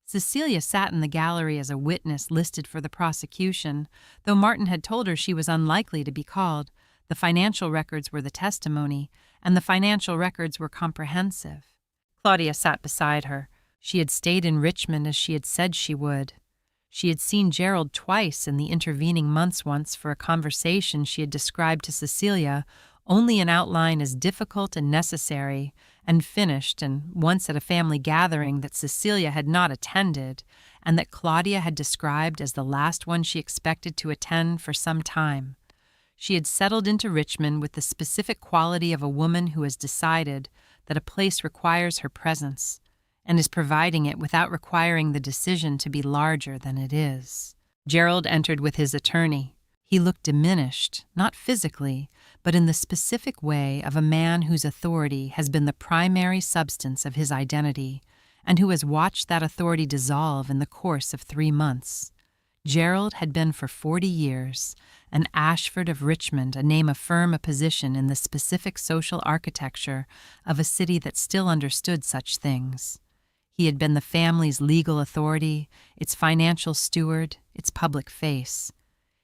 Cecilia sat in the gallery as a witness listed for the prosecution, though Martin had told her she was unlikely to be called. The financial records were the testimony, and the financial records were comprehensive. Claudia sat beside her. She had stayed in Richmond as she had said she would. She had seen Gerald twice in the intervening months, once for a conversation she had described to Cecilia only in outline as difficult and necessary, and finished, and once at a family gathering that Cecilia had not attended, and that Claudia had described as the last one she expected to attend for some time. She had settled into Richmond with the specific quality of a woman who has decided that a place requires her presence, and is providing it without requiring the decision to be larger than it is. Gerald entered with his attorney. He looked diminished, not physically, but in the specific way of a man whose authority has been the primary substance of his identity, and who has watched that authority dissolve in the course of 3 months. Gerald had been for 40 years, an Ashford of Richmond, a name of firm position in the specific social architecture of a city that still understood such things. He had been the family's legal authority, its financial steward, its public face.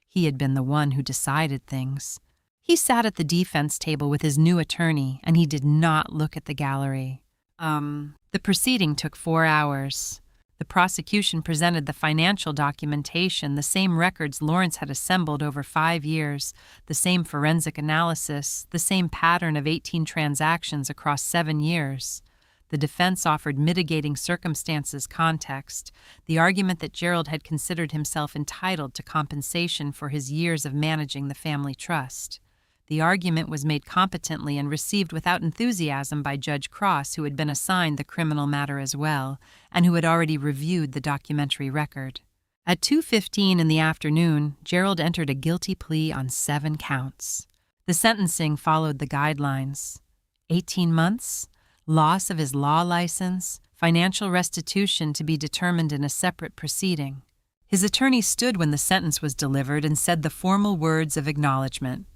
He had been the one who decided things. He sat at the defense table with his new attorney, and he did not look at the gallery. The proceeding took 4 hours. The prosecution presented the financial documentation, the same records Lawrence had assembled over 5 years, the same forensic analysis, the same pattern of 18 transactions across 7 years. The defense offered mitigating circumstances context, the argument that Gerald had considered himself entitled to compensation for his years of managing the family trust. The argument was made competently and received without enthusiasm by Judge Cross, who had been assigned the criminal matter as well, and who had already reviewed the documentary record. At 2:15 in the afternoon, Gerald entered a guilty plea on 7 counts. The sentencing followed the guidelines. 18 months, loss of his law license, financial restitution to be determined in a separate proceeding. His attorney stood when the sentence was delivered and said the formal words of acknowledgement.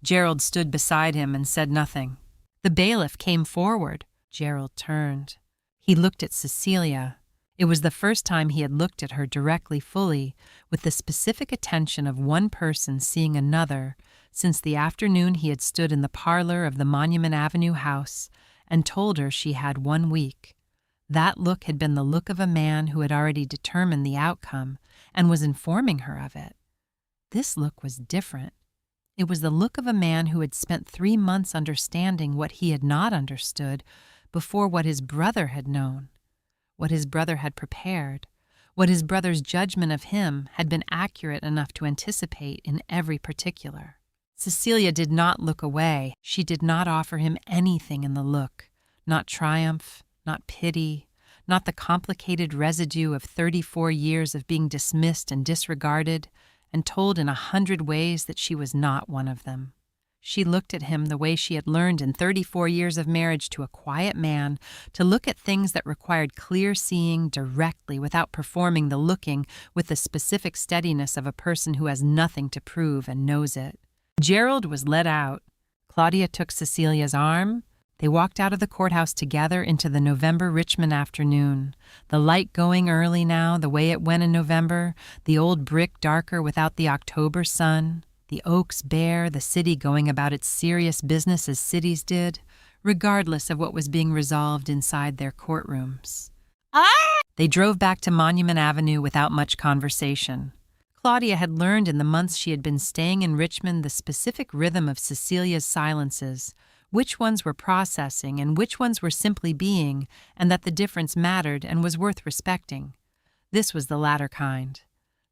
Gerald stood beside him and said nothing. The bailiff came forward. Gerald turned. He looked at Cecilia. It was the first time he had looked at her directly, fully, with the specific attention of one person seeing another, since the afternoon he had stood in the parlor of the Monument Avenue house and told her she had 1 week. That look had been the look of a man who had already determined the outcome and was informing her of it. This look was different. It was the look of a man who had spent 3 months understanding what he had not understood before, what his brother had known, what his brother had prepared, what his brother's judgment of him had been accurate enough to anticipate in every particular. Cecilia did not look away. She did not offer him anything in the look, not triumph, not pity, not the complicated residue of 34 years of being dismissed and disregarded and told in 100 ways that she was not one of them. She looked at him the way she had learned in 34 years of marriage to a quiet man, to look at things that required clear seeing directly without performing the looking with the specific steadiness of a person who has nothing to prove and knows it. Gerald was let out. Claudia took Cecilia's arm. They walked out of the courthouse together into the November Richmond afternoon. The light going early now, the way it went in November, the old brick darker without the October sun. The oaks bare, the city going about its serious business as cities did, regardless of what was being resolved inside their courtrooms. They drove back to Monument Avenue without much conversation. Claudia had learned in the months she had been staying in Richmond the specific rhythm of Cecilia's silences, which ones were processing and which ones were simply being, and that the difference mattered and was worth respecting. This was the latter kind.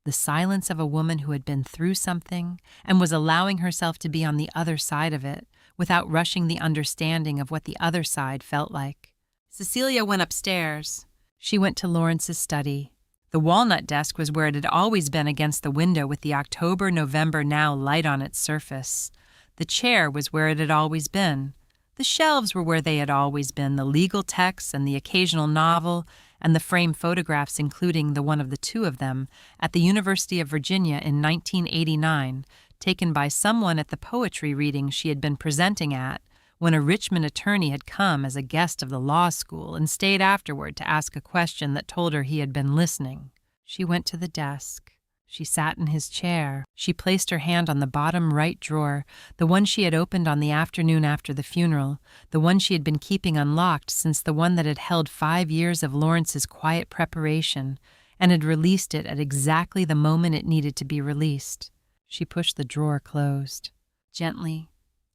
The silence of a woman who had been through something and was allowing herself to be on the other side of it without rushing the understanding of what the other side felt like. Cecilia went upstairs. She went to Lawrence's study. The walnut desk was where it had always been against the window with the October-November now light on its surface. The chair was where it had always been. The shelves were where they had always been, the legal texts and the occasional novel, and the framed photographs including the one of the two of them at the University of Virginia in 1989, taken by someone at the poetry reading she had been presenting at when a Richmond attorney had come as a guest of the law school and stayed afterward to ask a question that told her he had been listening. She went to the desk. She sat in his chair. She placed her hand on the bottom right drawer, the one she had opened on the afternoon after the funeral, the one she had been keeping unlocked since the one that had held 5 years of Lawrence's quiet preparation, and had released it at exactly the moment it needed to be released. She pushed the drawer closed, gently,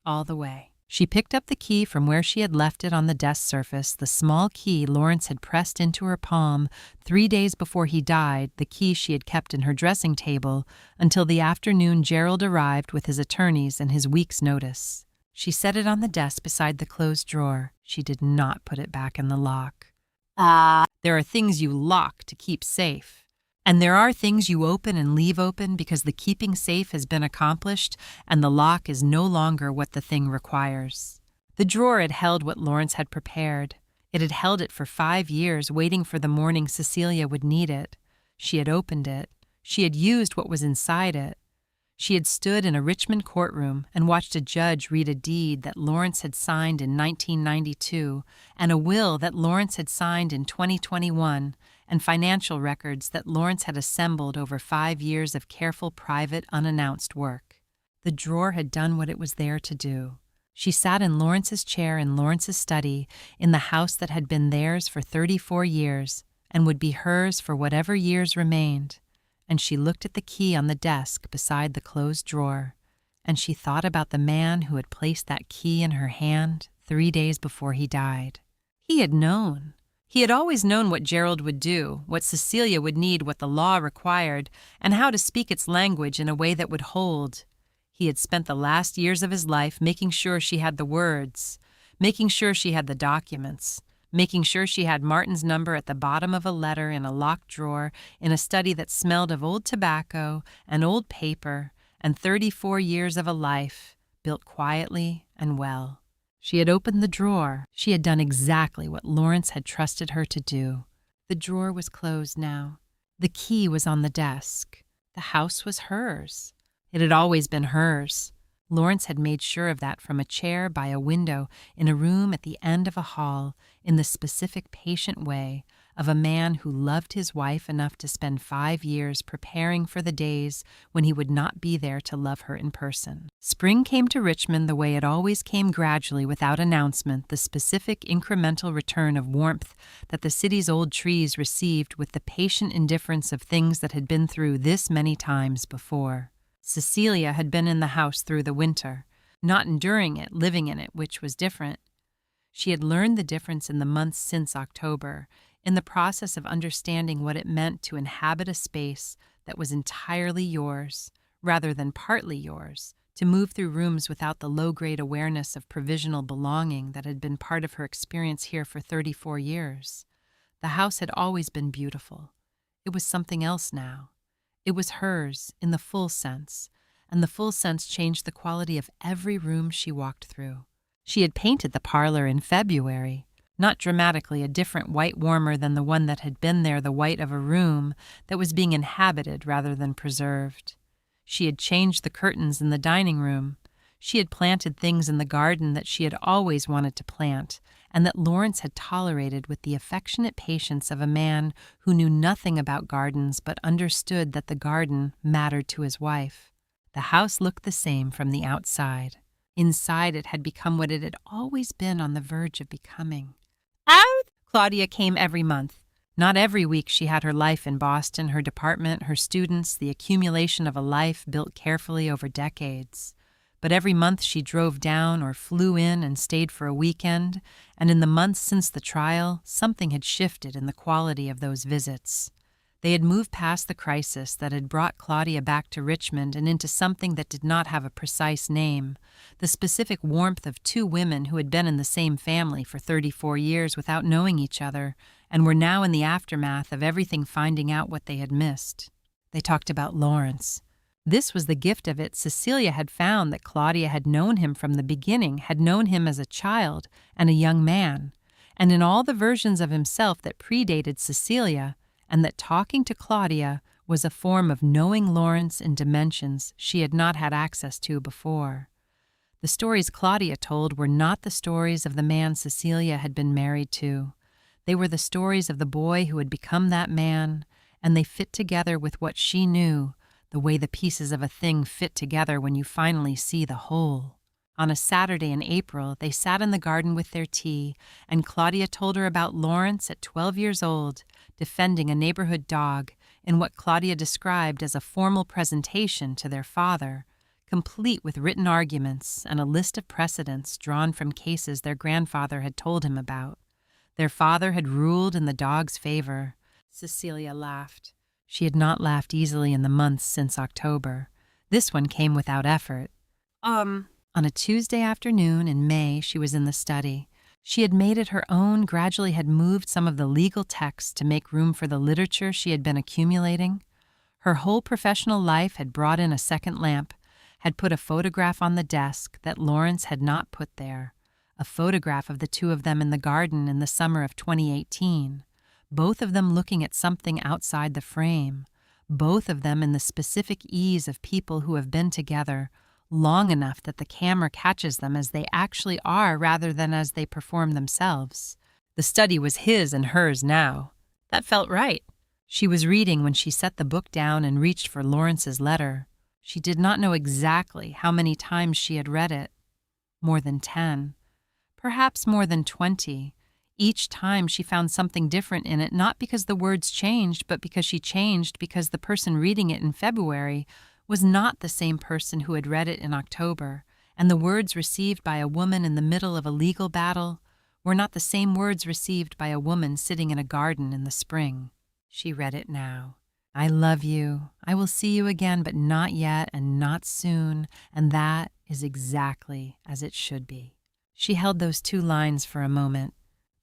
all the way. She picked up the key from where she had left it on the desk surface, the small key Lawrence had pressed into her palm 3 days before he died, the key she had kept in her dressing table until the afternoon Gerald arrived with his attorneys and his week's notice. She set it on the desk beside the closed drawer. She did not put it back in the lock. There are things you lock to keep safe. And there are things you open and leave open because the keeping safe has been accomplished and the lock is no longer what the thing requires. The drawer had held what Lawrence had prepared. It had held it for 5 years, waiting for the morning Cecilia would need it. She had opened it. She had used what was inside it. She had stood in a Richmond courtroom and watched a judge read a deed that Lawrence had signed in 1992 and a will that Lawrence had signed in 2021 and financial records that Lawrence had assembled over 5 years of careful, private, unannounced work. The drawer had done what it was there to do. She sat in Lawrence's chair in Lawrence's study in the house that had been theirs for 34 years and would be hers for whatever years remained. And she looked at the key on the desk beside the closed drawer, and she thought about the man who had placed that key in her hand 3 days before he died. He had known. He had always known what Gerald would do, what Cecilia would need, what the law required, and how to speak its language in a way that would hold. He had spent the last years of his life making sure she had the words, making sure she had the documents, making sure she had Martin's number at the bottom of a letter in a locked drawer in a study that smelled of old tobacco and old paper and 34 years of a life built quietly and well. She had opened the drawer. She had done exactly what Lawrence had trusted her to do. The drawer was closed now. The key was on the desk. The house was hers. It had always been hers. Lawrence had made sure of that from a chair by a window in a room at the end of a hall in the specific patient way of a man who loved his wife enough to spend 5 years preparing for the days when he would not be there to love her in person. Spring came to Richmond the way it always came, gradually without announcement, the specific incremental return of warmth that the city's old trees received with the patient indifference of things that had been through this many times before. Cecilia had been in the house through the winter, not enduring it, living in it, which was different. She had learned the difference in the months since October, in the process of understanding what it meant to inhabit a space that was entirely yours, rather than partly yours, to move through rooms without the low-grade awareness of provisional belonging that had been part of her experience here for 34 years. The house had always been beautiful. It was something else now. It was hers, in the full sense, and the full sense changed the quality of every room she walked through. She had painted the parlor in February, not dramatically a different white warmer than the one that had been there, the white of a room that was being inhabited rather than preserved. She had changed the curtains in the dining room. She had planted things in the garden that she had always wanted to plant, and that Lawrence had tolerated with the affectionate patience of a man who knew nothing about gardens but understood that the garden mattered to his wife. The house looked the same from the outside. Inside it had become what it had always been on the verge of becoming. Out! Claudia came every month. Not every week. She had her life in Boston, her department, her students, the accumulation of a life built carefully over decades. But every month she drove down or flew in and stayed for a weekend, and in the months since the trial, something had shifted in the quality of those visits. They had moved past the crisis that had brought Claudia back to Richmond and into something that did not have a precise name, the specific warmth of two women who had been in the same family for 34 years without knowing each other, and were now in the aftermath of everything finding out what they had missed. They talked about Lawrence. This was the gift of it. Cecilia had found that Claudia had known him from the beginning, had known him as a child and a young man, and in all the versions of himself that predated Cecilia, and that talking to Claudia was a form of knowing Lawrence in dimensions she had not had access to before. The stories Claudia told were not the stories of the man Cecilia had been married to. They were the stories of the boy who had become that man, and they fit together with what she knew, the way the pieces of a thing fit together when you finally see the whole. On a Saturday in April, they sat in the garden with their tea, and Claudia told her about Lawrence at 12 years old, defending a neighborhood dog in what Claudia described as a formal presentation to their father, complete with written arguments and a list of precedents drawn from cases their grandfather had told him about. Their father had ruled in the dog's favor. Cecilia laughed. She had not laughed easily in the months since October. This one came without effort. On a Tuesday afternoon in May, she was in the study. She had made it her own, gradually had moved some of the legal texts to make room for the literature she had been accumulating. Her whole professional life had brought in a second lamp, had put a photograph on the desk that Lawrence had not put there, a photograph of the two of them in the garden in the summer of 2018, both of them looking at something outside the frame, both of them in the specific ease of people who have been together long enough that the camera catches them as they actually are rather than as they perform themselves. The study was his and hers now. That felt right. She was reading when she set the book down and reached for Lawrence's letter. She did not know exactly how many times she had read it. More than 10. Perhaps more than 20. Each time she found something different in it, not because the words changed, but because she changed because the person reading it in February was not the same person who had read it in October, and the words received by a woman in the middle of a legal battle were not the same words received by a woman sitting in a garden in the spring. She read it now. I love you. I will see you again, but not yet and not soon, and that is exactly as it should be. She held those two lines for a moment.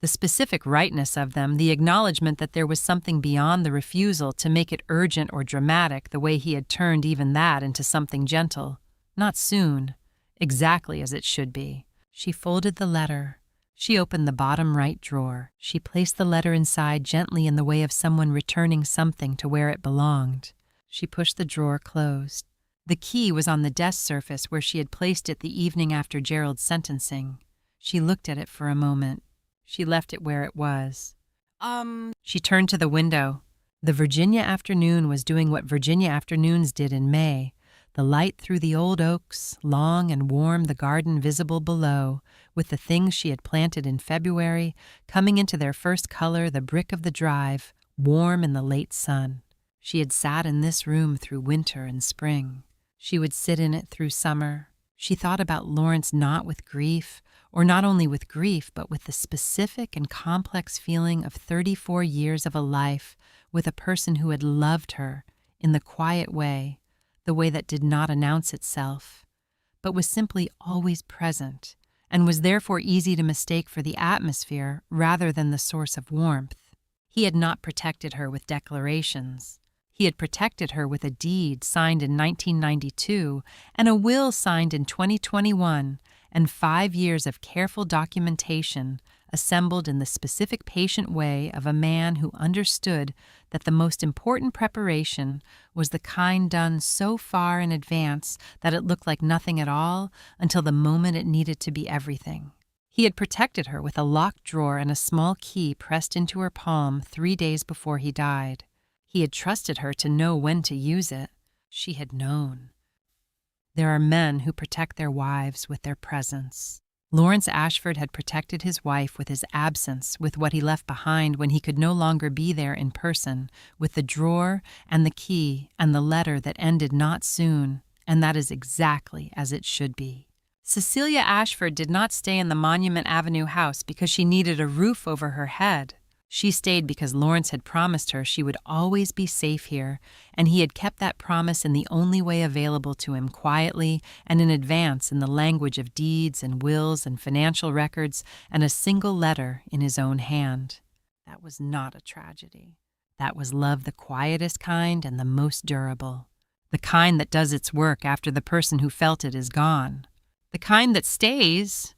The specific rightness of them, the acknowledgement that there was something beyond the refusal to make it urgent or dramatic the way he had turned even that into something gentle. Not soon. Exactly as it should be. She folded the letter. She opened the bottom right drawer. She placed the letter inside gently in the way of someone returning something to where it belonged. She pushed the drawer closed. The key was on the desk surface where she had placed it the evening after Gerald's sentencing. She looked at it for a moment. She left it where it was. She turned to the window. The Virginia afternoon was doing what Virginia afternoons did in May. The light through the old oaks, long and warm, the garden visible below, with the things she had planted in February coming into their first color, the brick of the drive, warm in the late sun. She had sat in this room through winter and spring. She would sit in it through summer. She thought about Lawrence not with grief, or not only with grief, but with the specific and complex feeling of 34 years of a life with a person who had loved her in the quiet way, the way that did not announce itself, but was simply always present, and was therefore easy to mistake for the atmosphere rather than the source of warmth. He had not protected her with declarations. He had protected her with a deed signed in 1992 and a will signed in 2021, and 5 years of careful documentation assembled in the specific patient way of a man who understood that the most important preparation was the kind done so far in advance that it looked like nothing at all until the moment it needed to be everything. He had protected her with a locked drawer and a small key pressed into her palm 3 days before he died. He had trusted her to know when to use it. She had known. There are men who protect their wives with their presence. Lawrence Ashford had protected his wife with his absence, with what he left behind when he could no longer be there in person, with the drawer and the key and the letter that ended not soon, and that is exactly as it should be. Cecilia Ashford did not stay in the Monument Avenue house because she needed a roof over her head. She stayed because Lawrence had promised her she would always be safe here, and he had kept that promise in the only way available to him, quietly and in advance, in the language of deeds and wills and financial records and a single letter in his own hand. That was not a tragedy. That was love, the quietest kind and the most durable. The kind that does its work after the person who felt it is gone. The kind that stays